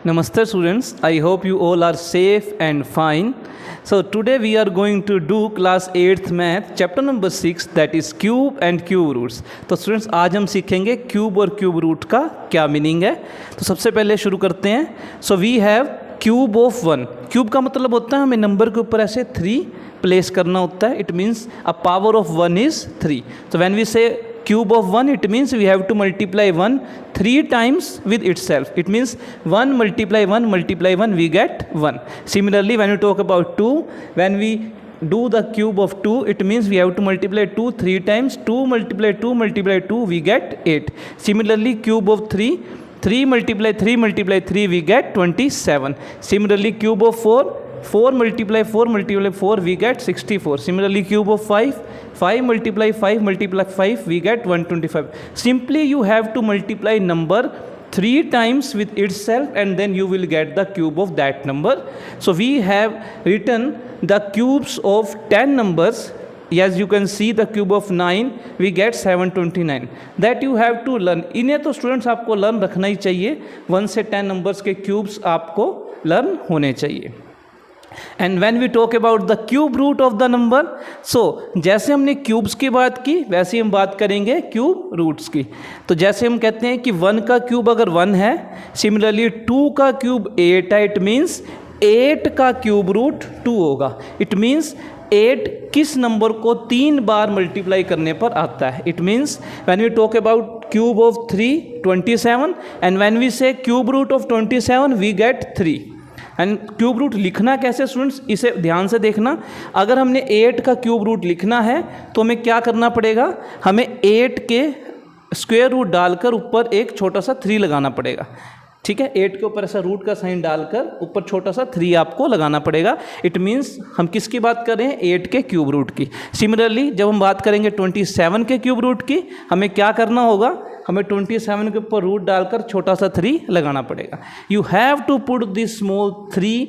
Namaste students, I hope you all are safe and fine. So today we are going to do class 8th math chapter number 6 that is cube and cube roots. तो students आज हम सीखेंगे cube और cube root का क्या meaning है. तो सबसे पहले शुरू करते हैं. So we have cube of 1. Cube का मतलब होता है हमें नंबर के ऊपर ऐसे 3 प्लेस करना होता है. It means a power of 1 is 3. So when we say cube of 1, it means we have to multiply 1 3 times with itself. It means 1 multiply 1 we get 1. Similarly, when you talk about 2, when we do the cube of 2, it means we have to multiply 2 3 times. 2 multiply 2 we get 8. Similarly, cube of 3, 3 multiply 3 we get 27. Similarly, cube of 4 multiply 4 we get 64. Similarly, cube of 5 multiply 5 we get 125. Simply you have to multiply number 3 times with itself and then you will get the cube of that number. So we have written the cubes of 10 numbers. As you can see, the cube of 9 we get 729. That you have to learn. इन्हें तो students आपको learn रखना ही चाहिए. 1 से 10 numbers के cubes आपको learn होने चाहिए. And when we talk about the cube root of the number, so जैसे हमने क्यूब्स की बात की वैसे ही हम बात करेंगे क्यूब रूट्स की. तो जैसे हम कहते हैं कि 1 का क्यूब अगर 1 है, सिमिलरली 2 का क्यूब 8 है, इट मीन्स 8 का क्यूब रूट 2 होगा. इट मीन्स 8 किस नंबर को 3 बार मल्टीप्लाई करने पर आता है. It means when we talk about cube of 3 27 and when we say cube root of 27 we get 3. And cube root लिखना कैसे स्टूडेंट्स, इसे ध्यान से देखना. अगर हमने 8 का क्यूब रूट लिखना है तो हमें क्या करना पड़ेगा, हमें 8 के स्क्वायर रूट डालकर ऊपर एक छोटा सा 3 लगाना पड़ेगा. ठीक है, 8 के ऊपर ऐसा रूट का साइन डालकर ऊपर छोटा सा 3 आपको लगाना पड़ेगा. इट मीन्स हम किसकी बात कर रहे हैं, 8 के क्यूब रूट की. सिमिलरली जब हम बात करेंगे 27 के क्यूब रूट की, हमें क्या करना होगा, हमें 27 के ऊपर रूट डालकर छोटा सा 3 लगाना पड़ेगा. You have to put this small 3,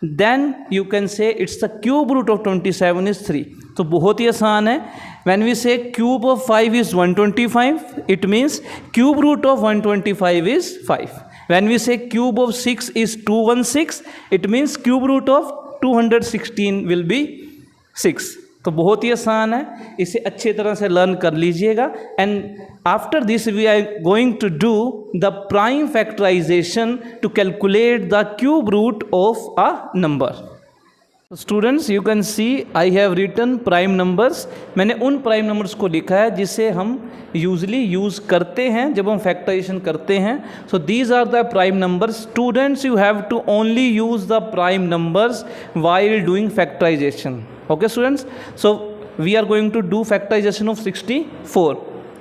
then you can say it's the cube root of 27 is 3. तो बहुत ही आसान है. When we say cube of 5 is 125, it means cube root of 125 is 5. When we say cube of 6 is 216, it means cube root of 216 will be 6. तो बहुत ही आसान है, इसे अच्छी तरह से लर्न कर लीजिएगा. And after this we are going to do the prime factorization to calculate the cube root of a number. Students you can see I have written prime numbers. मैंने उन प्राइम नंबर्स को लिखा है जिसे हम usually use करते हैं जब हम फैक्टराइजेशन करते हैं. So these are the prime numbers. Students you have to only use the prime numbers while doing factorization. Okay students, so we are going to do factorization of 64.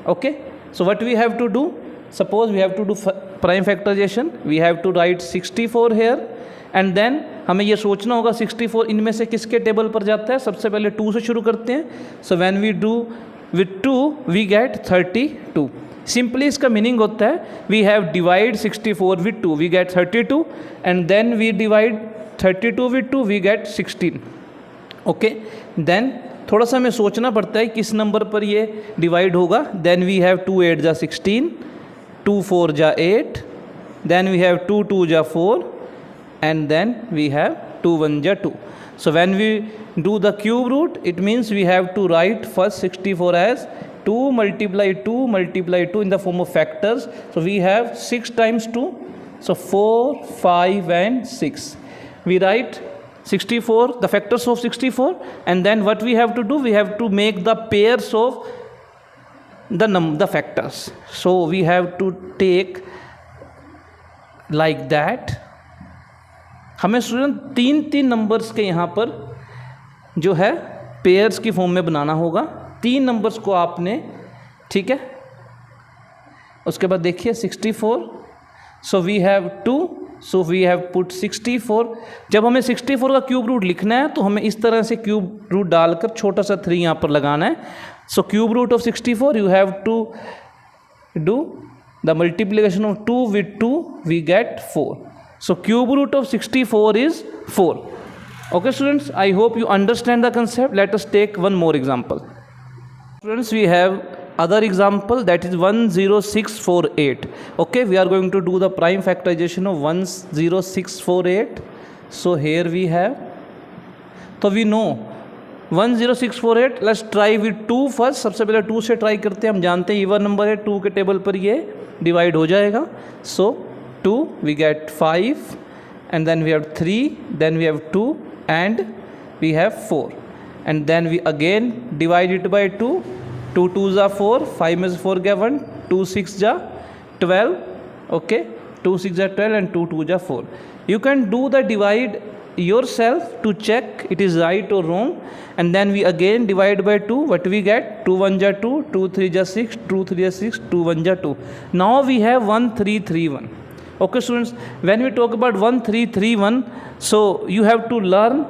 Okay, so what we have to do, suppose we have to do prime factorization, we have to write 64 here and then हमें ये सोचना होगा 64 इनमें से किसके table पर जाता है. सबसे पहले 2 से शुरू करते हैं. So when we do with 2 we get 32. Simply इसका मीनिंग होता है we have divide 64 with 2 we get 32 and then we divide 32 with 2 we get 16. Okay, then थोड़ा सा हमें सोचना पड़ता है किस नंबर पर ये डिवाइड होगा. देन वी हैव 2 8 जा 16, 2 4 जा 8, देन वी हैव 2 2 जा 4 and then we have 2 1 ja 2. So when we do the cube root, it means we have to write first 64 as 2 multiply 2 in the form of factors. So we have 6 times 2, so 4 5 and 6. We write 64, the factors of 64, and then what we have to do, we have to make the pairs of the factors. So we have to take like that. हमें student 3 numbers के यहाँ पर जो है pairs की form में बनाना होगा. 3 numbers को आपने, ठीक है, उसके बाद देखिए 64, so we have 2, so we have put 64. जब हमें 64 का क्यूब रूट लिखना है तो हमें इस तरह से क्यूब रूट डालकर छोटा सा 3 यहाँ पर लगाना है. So cube root of 64 you have to do the multiplication of 2 with 2 we get 4. So cube root of 64 is 4. Okay students, I hope you understand the concept. Let us take one more example. Students, we have other example, that is 10648. Okay, we are going to do the prime factorization of 10648. So here we have, so we know 10648. let's try with 2 first. सबसे पहले 2 से try करते हैं. हम जानते हैं even number है, 2 के टेबल पर ये डिवाइड हो जाएगा. सो 2 we gate 5 and then we have 3, then we have 2 and we have 4, and then we again divide it by 2. 2 2s are 4, 5 is 4 gave 1, 2 6 ja 12. Okay, 2 6 are 12 and 2 2 are 4. You can do the divide yourself to check it is right or wrong, and then we again divide by 2. What we get? 2 1 ja 2, 2 3 ja 6, 2 3 ja 6, 2 1 ja 2. Now we have 1 3 3 1. Okay students, when we talk about 1 3 3 1, so you have to learn.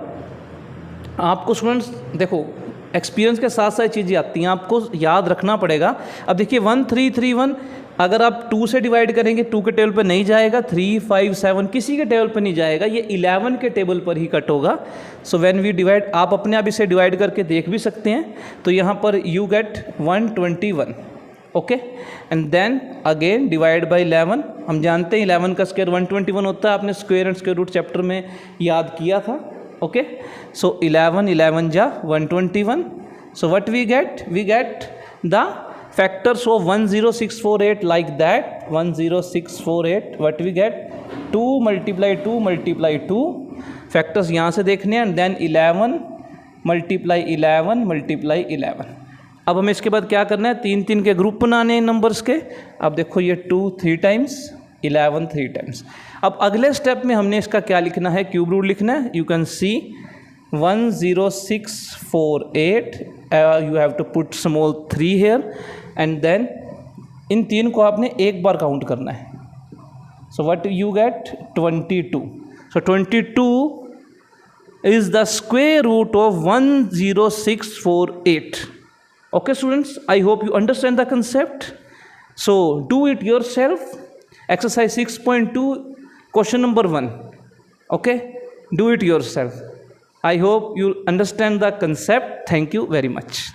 आपको students देखो experience के साथ साथ चीज़ें आती हैं, आपको याद रखना पड़ेगा. अब देखिए 1 3 3 1 अगर आप 2 से डिवाइड करेंगे 2 के टेबल पर नहीं जाएगा, 3 5 7 किसी के टेबल पर नहीं जाएगा, ये 11 के टेबल पर ही कट होगा. सो व्हेन वी डिवाइड, आप अपने आप इसे डिवाइड करके देख भी सकते हैं. तो यहाँ पर you get 121. Okay, and then again divide by 11. हम जानते हैं 11 का स्क्वायर 121 होता है, आपने square and square root chapter में याद किया था. ओके, सो 11 11 जा 121. So what we get the factors of 10648 like that. 10648, what we get? 2 multiply 2 multiply 2. Factors यहाँ से देखने हैं, एंड देन 11 मल्टीप्लाई 11 मल्टीप्लाई 11. अब हमें इसके बाद क्या करना है? 3 3 के ग्रुप बनाने हैं नंबर्स के. अब देखो ये 2 3 टाइम्स, 11 3 टाइम्स. अब अगले स्टेप में हमने इसका क्या लिखना है? क्यूब रूट लिखना है. You can see 10648, you have to put small 3 here, and then इन 3 को आपने एक बार काउंट करना है. So what you get? 22. सो 22 is the square root of 10648. Okay students, I hope you understand the concept. So do it yourself. Exercise 6.2, question number 1. Okay, do it yourself. I hope you understand the concept. Thank you very much.